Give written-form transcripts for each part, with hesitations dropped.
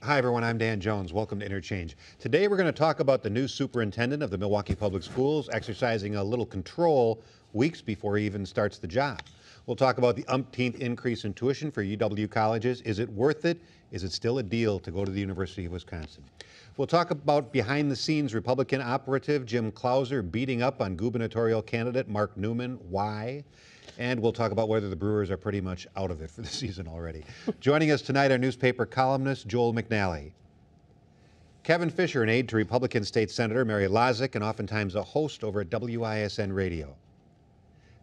Hi everyone, I'm Dan Jones. Welcome to Interchange. Today we're going to talk about the new superintendent of the Milwaukee Public Schools exercising a little control weeks before he even starts the job. We'll talk about the umpteenth increase in tuition for UW colleges. Is it worth it? Is it still a deal to go to the University of Wisconsin? We'll talk about behind-the-scenes Republican operative Jim Klauser beating up on gubernatorial candidate Mark Neumann. Why? And we'll talk about whether the Brewers are pretty much out of it for the season already. Joining us tonight, our newspaper columnist, Joel McNally. Kevin Fischer, an aide to Republican State Senator Mary Lozick, and oftentimes a host over at WISN Radio.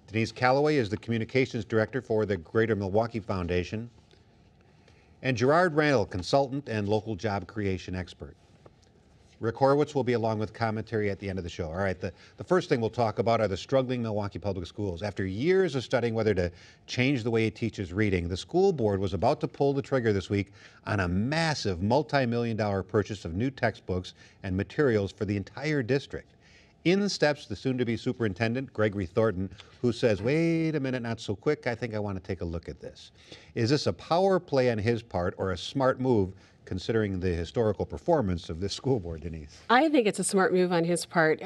Denise Callaway is the communications director for the Greater Milwaukee Foundation. And Gerard Randall, consultant and local job creation expert. Rick Horowitz will be along with commentary at the end of the show. All right, the first thing we'll talk about are the struggling Milwaukee Public Schools. After years of studying whether to change the way it teaches reading, the school board was about to pull the trigger this week on a massive multi-million-dollar purchase of new textbooks and materials for the entire district. In steps the soon-to-be superintendent, Gregory Thornton, who says, wait a minute, not so quick, I think I want to take a look at this. Is this a power play on his part or a smart move, considering the historical performance of this school board, Denise? I think it's a smart move on his part.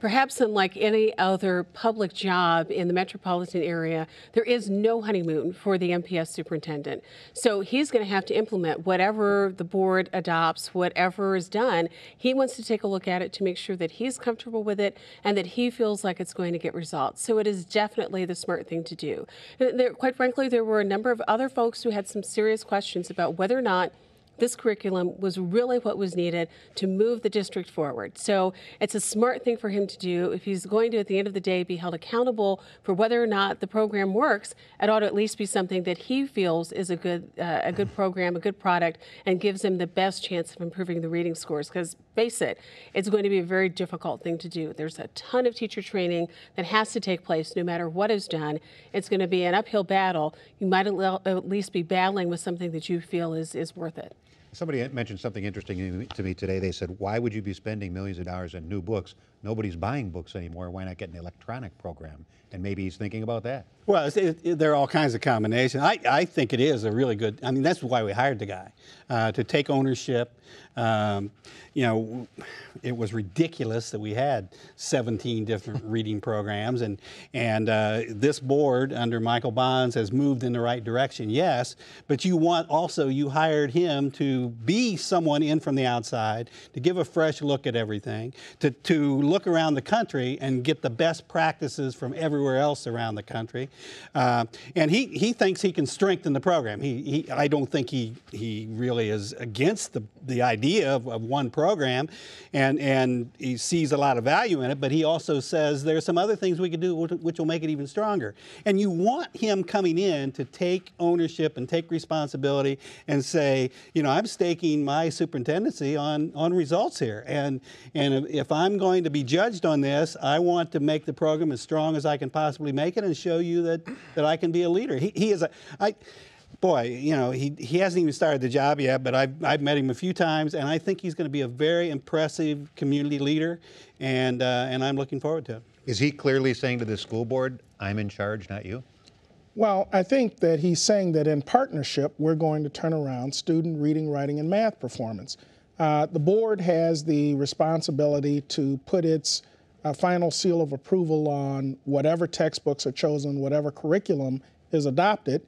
Perhaps unlike any other public job in the metropolitan area, there is no honeymoon for the MPS superintendent. So he's going to have to implement whatever the board adopts, whatever is done. He wants to take a look at it to make sure that he's comfortable with it and that he feels like it's going to get results. So it is definitely the smart thing to do. Quite frankly, there were a number of other folks who had some serious questions about whether or not this curriculum was really what was needed to move the district forward. So it's a smart thing for him to do. If he's going to, at the end of the day, be held accountable for whether or not the program works, it ought to at least be something that he feels is a good program, a good product, and gives him the best chance of improving the reading scores. Because face it, it's going to be a very difficult thing to do. There's a ton of teacher training that has to take place no matter what is done. It's going to be an uphill battle. You might at least be battling with something that you feel is worth it. Somebody mentioned something interesting to me today. They said, why would you be spending millions of dollars on new books? Nobody's buying books anymore. Why not get an electronic program? And maybe he's thinking about that. Well, there are all kinds of combinations. I think it is a really good, I mean, that's why we hired the guy, to take ownership. You know, it was ridiculous that we had 17 different reading programs, and this board under Michael Bonds has moved in the right direction, yes, but you hired him to be someone in from the outside, to give a fresh look at everything, to look around the country and get the best practices from everywhere else around the country. And he thinks he can strengthen the program. I don't think he really is against the idea of one program, and he sees a lot of value in it, but he also says there are some other things we could do which will make it even stronger. And you want him coming in to take ownership and take responsibility and say, you know, I'm staking my superintendency on results here, and if I'm going to be judged on this, I want to make the program as strong as I can possibly make it and show you that I can be a leader. He is boy, you know, he hasn't even started the job yet, but I've met him a few times, and I think he's going to be a very impressive community leader, and I'm looking forward to it. Is he clearly saying to the school board, I'm in charge, not you? Well, I think that he's saying that in partnership, we're going to turn around student reading, writing, and math performance. The board has the responsibility to put its final seal of approval on whatever textbooks are chosen, whatever curriculum is adopted,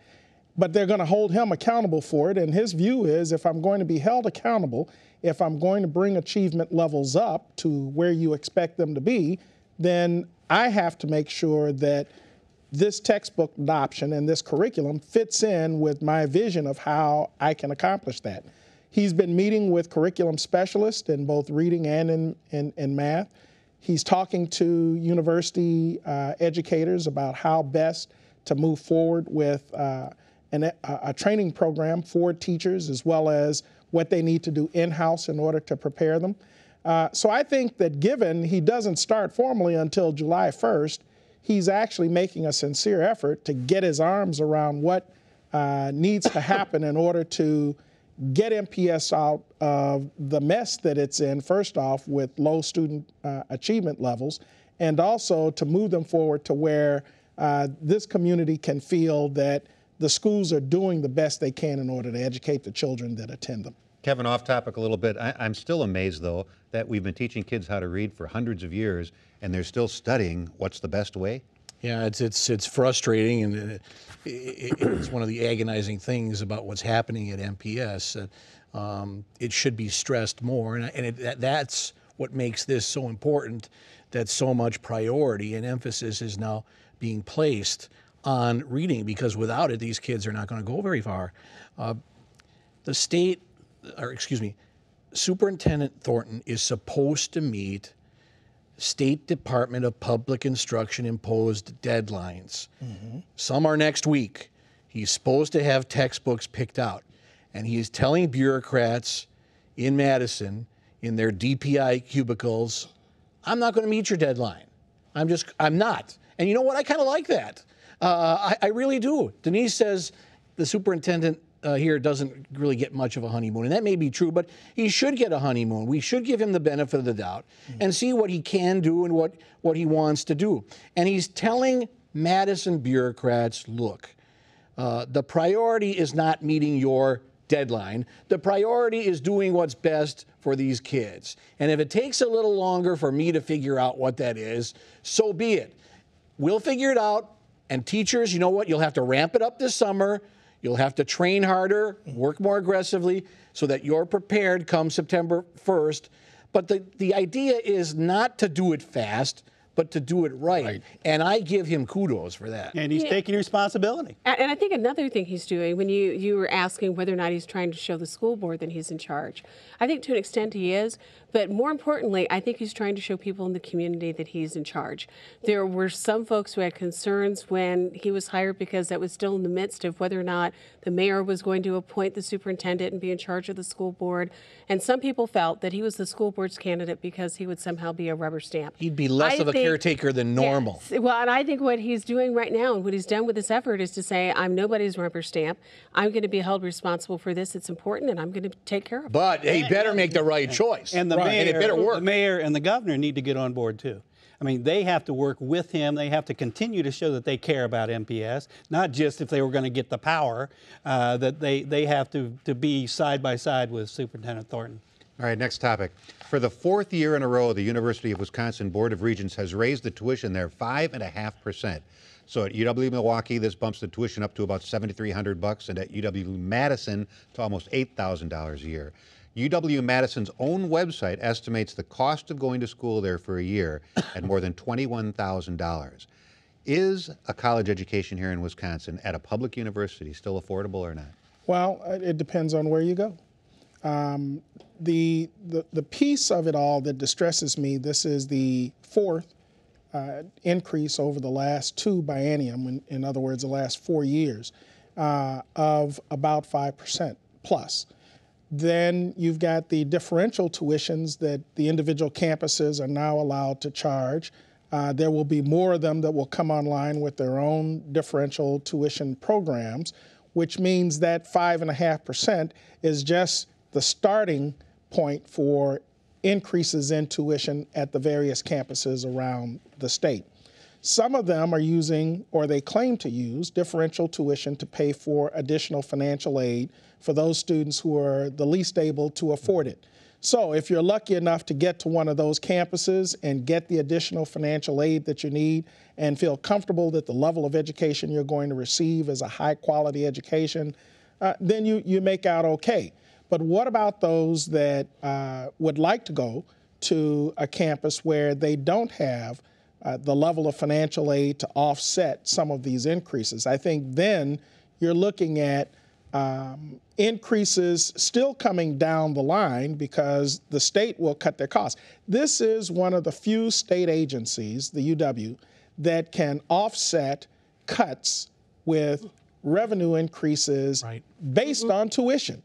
but they're going to hold him accountable for it. And his view is, if I'm going to be held accountable, if I'm going to bring achievement levels up to where you expect them to be, then I have to make sure that this textbook adoption and this curriculum fits in with my vision of how I can accomplish that. He's been meeting with curriculum specialists in both reading and in math. He's talking to university educators about how best to move forward with a training program for teachers, as well as what they need to do in-house in order to prepare them. So I think that given he doesn't start formally until July 1st, he's actually making a sincere effort to get his arms around what needs to happen in order to get MPS out of the mess that it's in, first off, with low student achievement levels, and also to move them forward to where this community can feel that the schools are doing the best they can in order to educate the children that attend them. Kevin, off topic a little bit. I'm still amazed, though, that we've been teaching kids how to read for hundreds of years, and they're still studying what's the best way. Yeah, it's frustrating, and it's one of the agonizing things about what's happening at MPS. It should be stressed more, and that's what makes this so important, that so much priority and emphasis is now being placed on reading, because without it, these kids are not going to go very far. Superintendent Thornton is supposed to meet State Department of Public Instruction imposed deadlines. Mm-hmm. Some are next week. He's supposed to have textbooks picked out. And he is telling bureaucrats in Madison, in their DPI cubicles, I'm not going to meet your deadline. I'm not. And you know what? I kind of like that. I really do. Denise says the superintendent here doesn't really get much of a honeymoon, and that may be true, but he should get a honeymoon. We should give him the benefit of the doubt and see what he can do and what he wants to do. And he's telling Madison bureaucrats, look, the priority is not meeting your deadline. The priority is doing what's best for these kids. And if it takes a little longer for me to figure out what that is, so be it. We'll figure it out. And teachers, you know what? You'll have to ramp it up this summer. You'll have to train harder, work more aggressively, so that you're prepared come September 1st. But the idea is not to do it fast, but to do it right. And I give him kudos for that. And he's taking responsibility. And I think another thing he's doing, when you were asking whether or not he's trying to show the school board that he's in charge, I think to an extent he is, but more importantly, I think he's trying to show people in the community that he's in charge. There were some folks who had concerns when he was hired, because that was still in the midst of whether or not the mayor was going to appoint the superintendent and be in charge of the school board. And some people felt that he was the school board's candidate because he would somehow be a rubber stamp. He'd be less of a caretaker than normal. Yes. Well, and I think what he's doing right now and what he's done with this effort is to say, I'm nobody's rubber stamp. I'm going to be held responsible for this. It's important, and I'm going to take care of it. But he better make the right choice. And the and it better work. The mayor and the governor need to get on board, too. I mean, they have to work with him. They have to continue to show that they care about MPS, not just if they were going to get the power, that they have to be side by side with Superintendent Thornton. All right, next topic. For the fourth year in a row, the University of Wisconsin Board of Regents has raised the tuition there 5.5%. So at UW Milwaukee, this bumps the tuition up to about $7,300, and at UW Madison to almost $8,000 a year. UW Madison's own website estimates the cost of going to school there for a year at more than $21,000. Is a college education here in Wisconsin at a public university still affordable or not? Well, it depends on where you go. The piece of it all that distresses me, this is the fourth increase over the last two biennium, in other words, the last 4 years, of about 5% plus. Then you've got the differential tuitions that the individual campuses are now allowed to charge. There will be more of them that will come online with their own differential tuition programs, which means that 5.5% is just the starting point for increases in tuition at the various campuses around the state. Some of them are using, or they claim to use, differential tuition to pay for additional financial aid for those students who are the least able to afford it. So if you're lucky enough to get to one of those campuses and get the additional financial aid that you need and feel comfortable that the level of education you're going to receive is a high quality education, then you make out okay. But what about those that would like to go to a campus where they don't have the level of financial aid to offset some of these increases? I think then you're looking at increases still coming down the line because the state will cut their costs. This is one of the few state agencies, the UW, that can offset cuts with revenue increases based on tuition.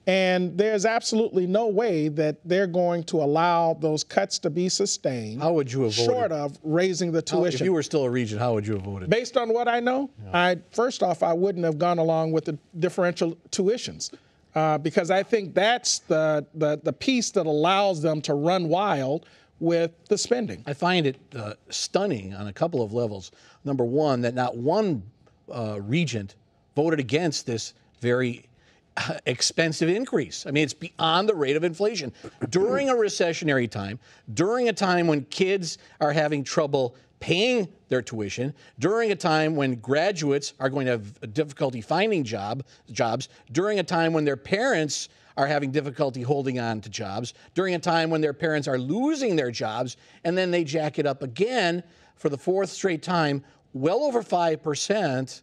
And there's absolutely no way that they're going to allow those cuts to be sustained. How would you have voted? Short of raising the tuition. If you were still a regent, how would you have voted? Based on what I know, first off, I wouldn't have gone along with the differential tuitions because I think that's the piece that allows them to run wild with the spending. I find it stunning on a couple of levels. Number one, that not one regent voted against this very expensive increase. I mean, it's beyond the rate of inflation. During a recessionary time, during a time when kids are having trouble paying their tuition, during a time when graduates are going to have difficulty finding jobs, during a time when their parents are having difficulty holding on to jobs, during a time when their parents are losing their jobs, and then they jack it up again for the fourth straight time, well over 5%.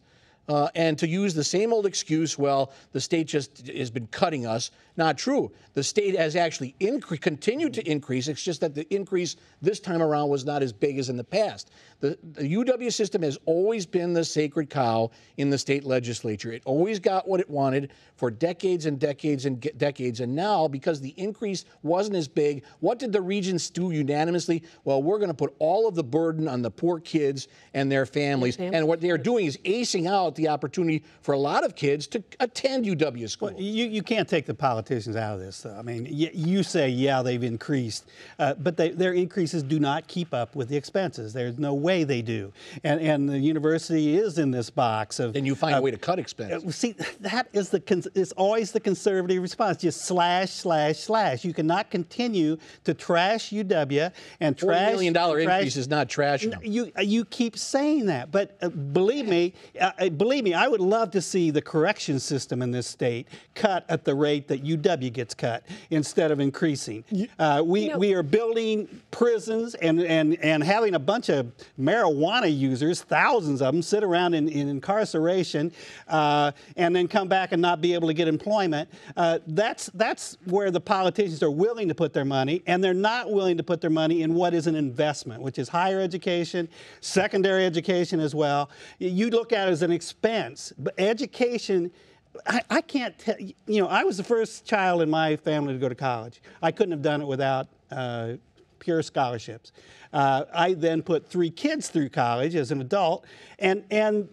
And to use the same old excuse, well, the state just has been cutting us. Not true. The state has actually continued to increase. It's just that the increase this time around was not as big as in the past. The UW system has always been the sacred cow in the state legislature. It always got what it wanted for decades and decades and decades. And now, because the increase wasn't as big, what did the regents do unanimously? Well, we're going to put all of the burden on the poor kids and their families. And what they are doing is acing out the opportunity for a lot of kids to attend UW school. Well, you can't take the politicians out of this, though. I mean, you say, yeah, they've increased, but their increases do not keep up with the expenses. There's no way they do. And the university is in this box of... Then you find a way to cut expenses. See, that is it's always the conservative response, just slash, slash, slash. You cannot continue to trash UW and trash... $4 million increase is not trashing them. You keep saying that, but believe me, I would love to see the correction system in this state cut at the rate that UW gets cut instead of increasing. We are building prisons and having a bunch of marijuana users, thousands of them, sit around in incarceration and then come back and not be able to get employment. That's where the politicians are willing to put their money, and they're not willing to put their money in what is an investment, which is higher education, secondary education as well. You look at it as an expense, but education, I can't tell, I was the first child in my family to go to college. I couldn't have done it without pure scholarships. I then put 3 kids through college as an adult, and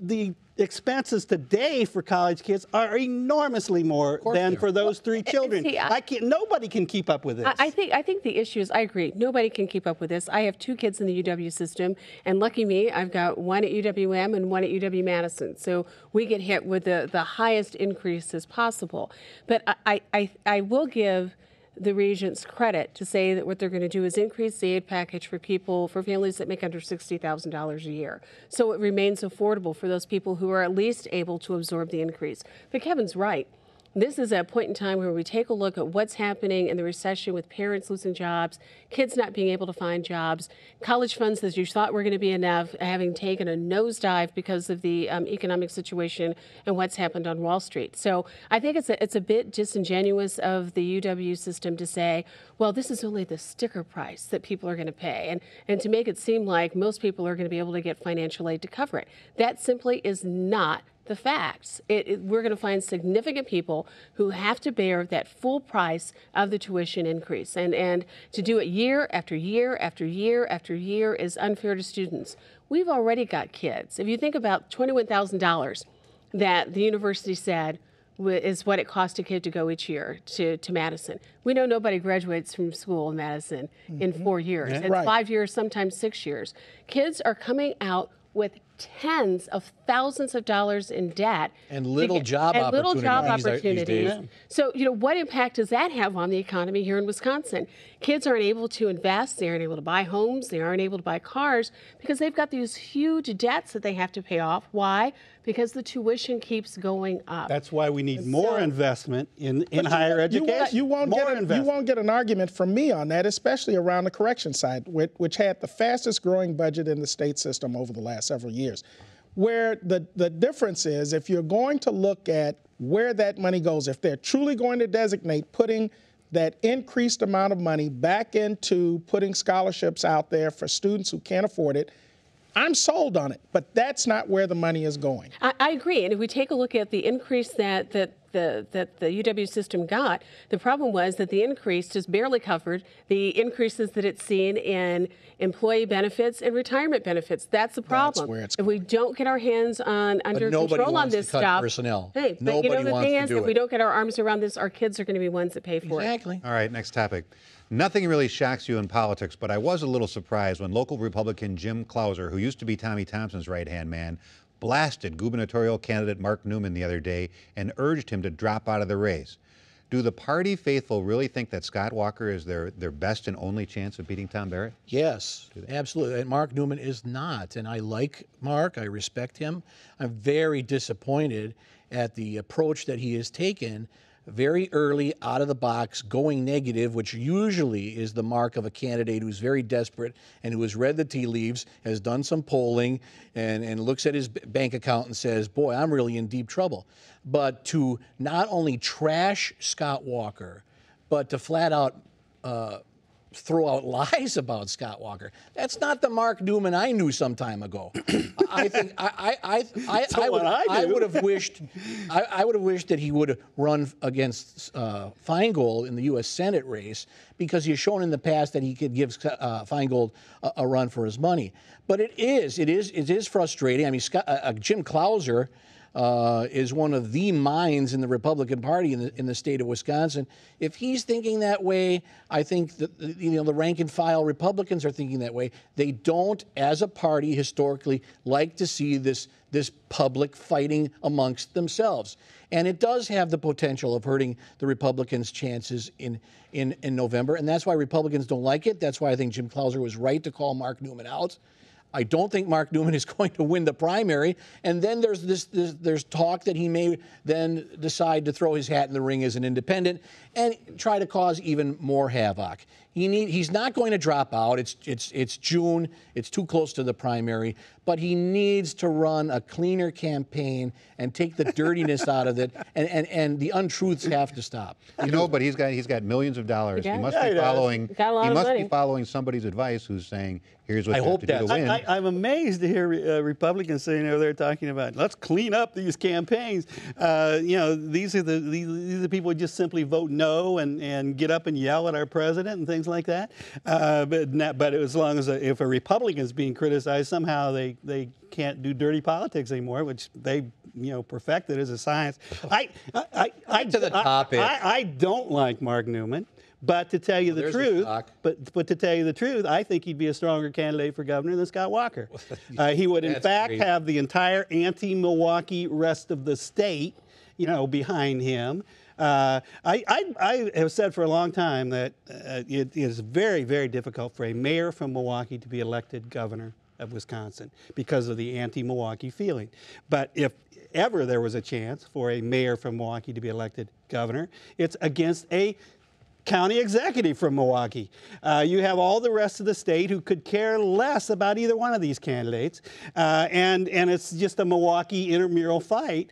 the expenses today for college kids are enormously more than for those 3 children. See, nobody can keep up with this. I think the issue is, I agree, nobody can keep up with this. I have 2 kids in the UW system, and lucky me, I've got one at UWM and one at UW-Madison. So we get hit with the highest increases possible. But I will give the regents credit to say that what they're going to do is increase the aid package for families that make under $60,000 a year. So it remains affordable for those people who are at least able to absorb the increase. But Kevin's right. This is a point in time where we take a look at what's happening in the recession with parents losing jobs, kids not being able to find jobs, college funds that you thought were going to be enough having taken a nosedive because of the economic situation and what's happened on Wall Street. So I think it's a bit disingenuous of the UW system to say, well, this is only the sticker price that people are going to pay, and to make it seem like most people are going to be able to get financial aid to cover it. That simply is not the facts. We're going to find significant people who have to bear that full price of the tuition increase. And to do it year after year after year after year is unfair to students. We've already got kids. If you think about $21,000 that the university said is what it costs a kid to go each year to Madison. We know nobody graduates from school in Madison in 4 years. Yeah. It's Right. 5 years, sometimes 6 years. Kids are coming out with tens of thousands of dollars in debt. And little job opportunities these days. So, what impact does that have on the economy here in Wisconsin? Kids aren't able to invest. They aren't able to buy homes. They aren't able to buy cars because they've got these huge debts that they have to pay off. Why? Because the tuition keeps going up. That's why we need more investment in higher education. You won't get an argument from me on that, especially around the correction side, which had the fastest growing budget in the state system over the last several years. Where the difference is, if you're going to look at where that money goes, if they're truly going to designate putting that increased amount of money back into putting scholarships out there for students who can't afford it, I'm sold on it, but that's not where the money is going. I agree, and if we take a look at the increase that the UW system got, the problem was that the increase just barely covered the increases that it's seen in employee benefits and retirement benefits. That's the problem. That's where it's if we don't get our hands under control on this stuff, personnel. Hey, but the thing is, if we don't get our arms around this, our kids are going to be ones that pay for it. Exactly. All right, next topic. Nothing really shocks you in politics, but I was a little surprised when local Republican Jim Klauser, who used to be Tommy Thompson's right-hand man, blasted gubernatorial candidate Mark Neumann the other day and urged him to drop out of the race. Do the party faithful really think that Scott Walker is their best and only chance of beating Tom Barrett? Yes, absolutely. And Mark Neumann is not. And I like Mark. I respect him. I'm very disappointed at the approach that he has taken very early out of the box, going negative, which usually is the mark of a candidate who's very desperate and who has read the tea leaves, has done some polling, and looks at his bank account and says, boy, I'm really in deep trouble. But to not only trash Scott Walker, but to flat out throw out lies about Scott Walker. That's not the Mark Neumann I knew some time ago. I think I would have wished that he would have run against Feingold in the U.S. Senate race, because he's shown in the past that he could give Feingold a run for his money. But it is frustrating. I mean, Jim Klauser is one of the minds in the Republican Party in the state of Wisconsin. If he's thinking that way, I think that the rank and file Republicans are thinking that way. They don't, as a party, historically like to see this public fighting amongst themselves, and it does have the potential of hurting the Republicans' chances in November, and that's why Republicans don't like it. That's why I think Jim Klauser was right to call Mark Neumann out. I don't think Mark Neumann is going to win the primary. And then there's talk that he may then decide to throw his hat in the ring as an independent and try to cause even more havoc. He's not going to drop out. It's June. It's too close to the primary. But he needs to run a cleaner campaign and take the dirtiness out of it. And the untruths have to stop. But he's got millions of dollars. He must be following somebody's advice who's saying, here's what you have to do to win. I'm amazed to hear Republicans sitting over there talking about, let's clean up these campaigns. These are the people who just simply vote no and get up and yell at our president and things like that. But as long as if a Republican is being criticized, somehow they can't do dirty politics anymore, which they perfected as a science. I don't like Mark Neumann. But to tell you the truth, but to tell you the truth, I think he'd be a stronger candidate for governor than Scott Walker. He would, in fact, have the entire anti-Milwaukee rest of the state, behind him. I have said for a long time that it is very, very difficult for a mayor from Milwaukee to be elected governor of Wisconsin because of the anti-Milwaukee feeling. But if ever there was a chance for a mayor from Milwaukee to be elected governor, it's against a county executive from Milwaukee. You have all the rest of the state who could care less about either one of these candidates, and it's just a Milwaukee intramural fight.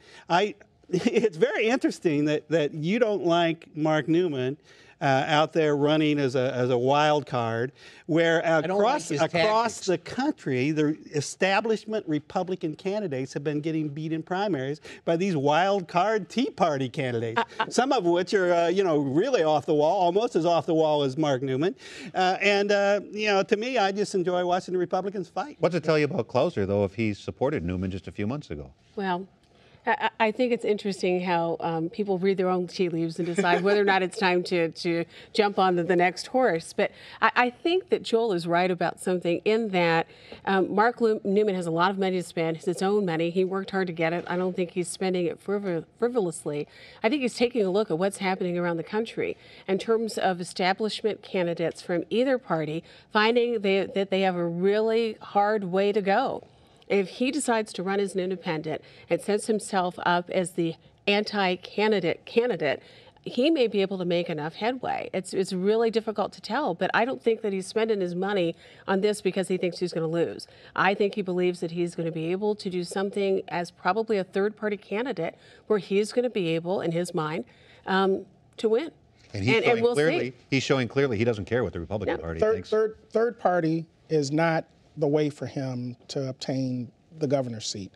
It's very interesting that you don't like Mark Neumann out there running as a wild card, where across the country, the establishment Republican candidates have been getting beat in primaries by these wild card Tea Party candidates, some of which are really off the wall, almost as off the wall as Mark Neumann. To me, I just enjoy watching the Republicans fight. What's it tell you about Klauser, though, if he supported Neumann just a few months ago? Well, I think it's interesting how people read their own tea leaves and decide whether or not it's time to jump on the next horse. But I think that Joel is right about something in that Mark Neumann has a lot of money to spend. It's his own money. He worked hard to get it. I don't think he's spending it frivolously. I think he's taking a look at what's happening around the country in terms of establishment candidates from either party, finding that they have a really hard way to go. If he decides to run as an independent and sets himself up as the anti-candidate, he may be able to make enough headway. It's really difficult to tell, but I don't think that he's spending his money on this because he thinks he's going to lose. I think he believes that he's going to be able to do something as probably a third-party candidate where he's going to be able, in his mind, to win. And he's showing clearly he doesn't care what the Republican Party thinks. Third party is not the way for him to obtain the governor's seat.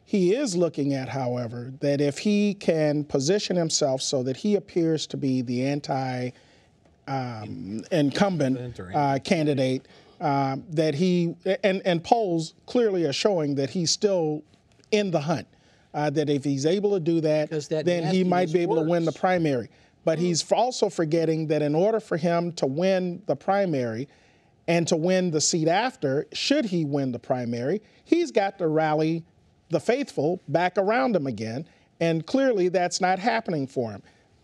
He is looking at, however, that if he can position himself so that he appears to be the anti-incumbent candidate, that he, and polls clearly are showing that he's still in the hunt, that if he's able to do that, then he might be able to win the primary. But he's also forgetting that in order for him to win the primary, and to win the seat after, should he win the primary, he's got to rally the faithful back around him again, and clearly that's not happening for him.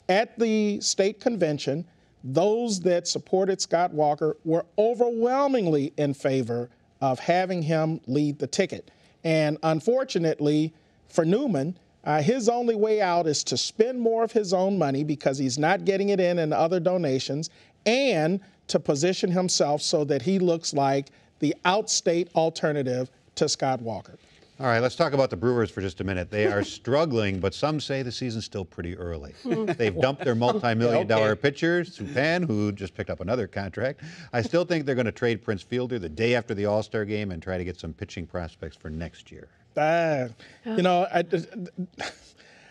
At the state convention, those that supported Scott Walker were overwhelmingly in favor of having him lead the ticket. And unfortunately for Neumann, his only way out is to spend more of his own money because he's not getting it in other donations, and to position himself so that he looks like the outstate alternative to Scott Walker. All right, let's talk about the Brewers for just a minute. They are struggling, but some say the season's still pretty early. They've dumped their multi-million-dollar pitcher, Supan, who just picked up another contract. I still think they're going to trade Prince Fielder the day after the All-Star game and try to get some pitching prospects for next year. You know,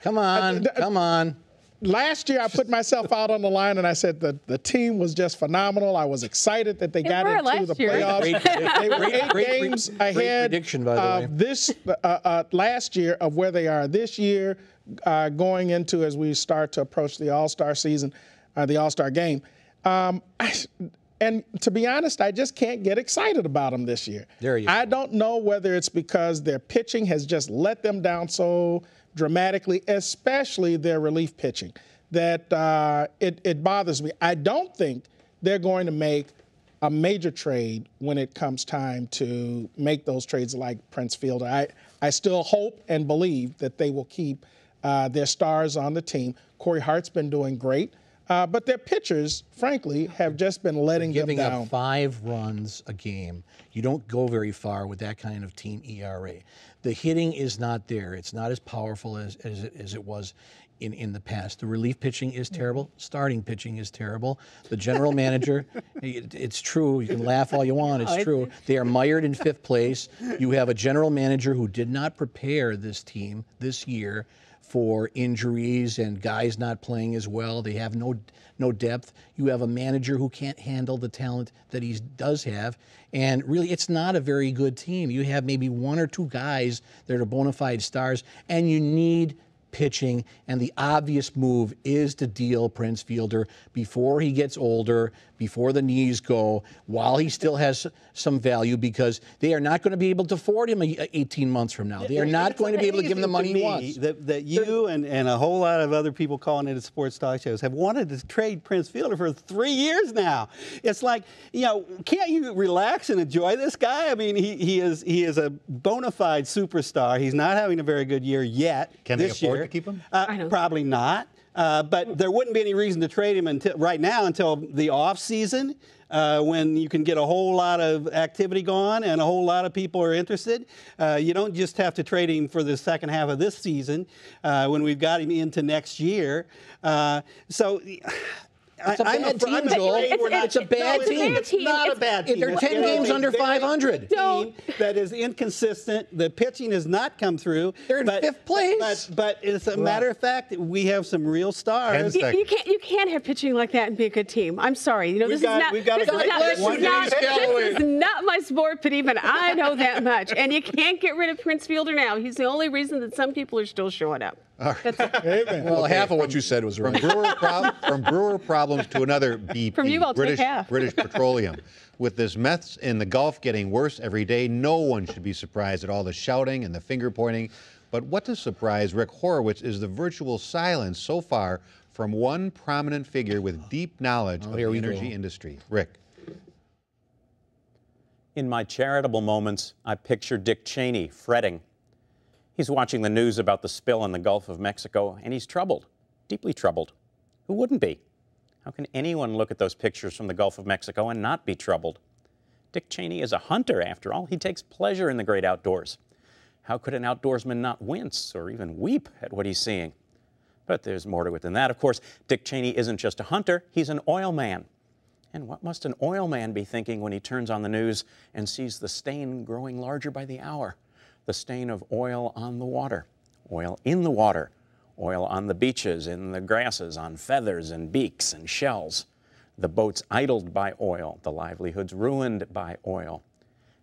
Come on. Last year, I put myself out on the line and I said the team was just phenomenal. I was excited that they got into the playoffs. They were 8 games ahead of this last year of where they are this year, going into as we start to approach the All-Star season, the All-Star game. And to be honest, I just can't get excited about them this year. I don't know whether it's because their pitching has just let them down so dramatically, especially their relief pitching, that it bothers me. I don't think they're going to make a major trade when it comes time to make those trades like Prince Fielder. I still hope and believe that they will keep their stars on the team. Corey Hart's been doing great. But their pitchers, frankly, have just been letting them down. Giving up 5 runs a game. You don't go very far with that kind of team ERA. The hitting is not there. It's not as powerful as it was in the past. The relief pitching is terrible. Starting pitching is terrible. The general manager, it's true. You can laugh all you want. It's true. They are mired in 5th place. You have a general manager who did not prepare this team this year for injuries and guys not playing as well. They have no depth. You have a manager who can't handle the talent that he does have. And really, it's not a very good team. You have maybe 1 or 2 guys that are bona fide stars, and you need pitching, and the obvious move is to deal Prince Fielder before he gets older, before the knees go, while he still has some value, because they are not going to be able to afford him 18 months from now. They are not going to be able to give him the money he wants. That you and a whole lot of other people calling into sports talk shows have wanted to trade Prince Fielder for 3 years now. It's like, you know, can't you relax and enjoy this guy? I mean, he is a bona fide superstar. He's not having a very good year yet. Can they afford to keep him? Probably not. But there wouldn't be any reason to trade him until the off season, when you can get a whole lot of activity going and a whole lot of people are interested. You don't just have to trade him for the second half of this season when we've got him into next year. It's a bad team, Joel. It's a bad team. It's not a bad team. They're 10 games under 500. Team that is inconsistent. The pitching has not come through. They're in 5th place. But as a matter of fact, we have some real stars. You can't have pitching like that and be a good team. I'm sorry. You know, this is not my sport, but even I know that much. And you can't get rid of Prince Fielder now. He's the only reason that some people are still showing up. Well, half of what you said was right. From Brewer problems to another BP, From you, I'll take half. British Petroleum. With this mess in the Gulf getting worse every day, no one should be surprised at all the shouting and the finger pointing. But what does surprise Rick Horowitz is the virtual silence so far from one prominent figure with deep knowledge of the energy industry. Rick. In my charitable moments, I picture Dick Cheney fretting. He's watching the news about the spill in the Gulf of Mexico, and he's troubled, deeply troubled. Who wouldn't be? How can anyone look at those pictures from the Gulf of Mexico and not be troubled? Dick Cheney is a hunter, after all. He takes pleasure in the great outdoors. How could an outdoorsman not wince or even weep at what he's seeing? But there's more to it than that. Of course, Dick Cheney isn't just a hunter, he's an oil man. And what must an oil man be thinking when he turns on the news and sees the stain growing larger by the hour? The stain of oil on the water, oil in the water, oil on the beaches, in the grasses, on feathers and beaks and shells. The boats idled by oil, the livelihoods ruined by oil.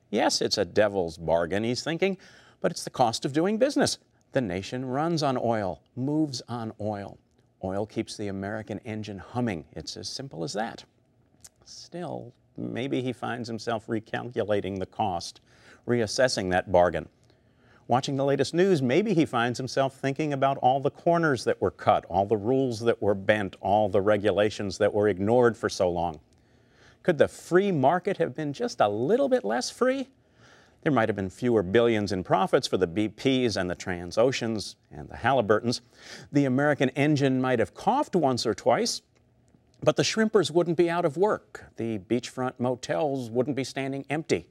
Yes, it's a devil's bargain, he's thinking, but it's the cost of doing business. The nation runs on oil, moves on oil. Oil keeps the American engine humming. It's as simple as that. Still, maybe he finds himself recalculating the cost, reassessing that bargain. Watching the latest news, maybe he finds himself thinking about all the corners that were cut, all the rules that were bent, all the regulations that were ignored for so long. Could the free market have been just a little bit less free? There might have been fewer billions in profits for the BPs and the Transoceans and the Halliburtons. The American engine might have coughed once or twice, but the shrimpers wouldn't be out of work. The beachfront motels wouldn't be standing empty.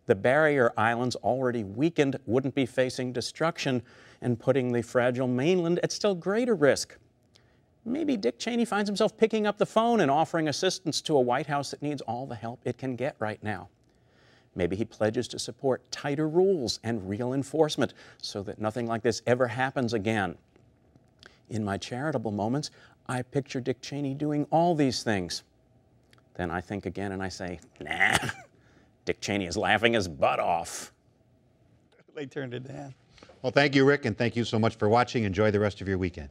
The barrier islands, already weakened, wouldn't be facing destruction and putting the fragile mainland at still greater risk. Maybe Dick Cheney finds himself picking up the phone and offering assistance to a White House that needs all the help it can get right now. Maybe he pledges to support tighter rules and real enforcement so that nothing like this ever happens again. In my charitable moments, I picture Dick Cheney doing all these things. Then I think again and I say, nah. Dick Cheney is laughing his butt off. They turned it down. Well, thank you, Rick, and thank you so much for watching. Enjoy the rest of your weekend.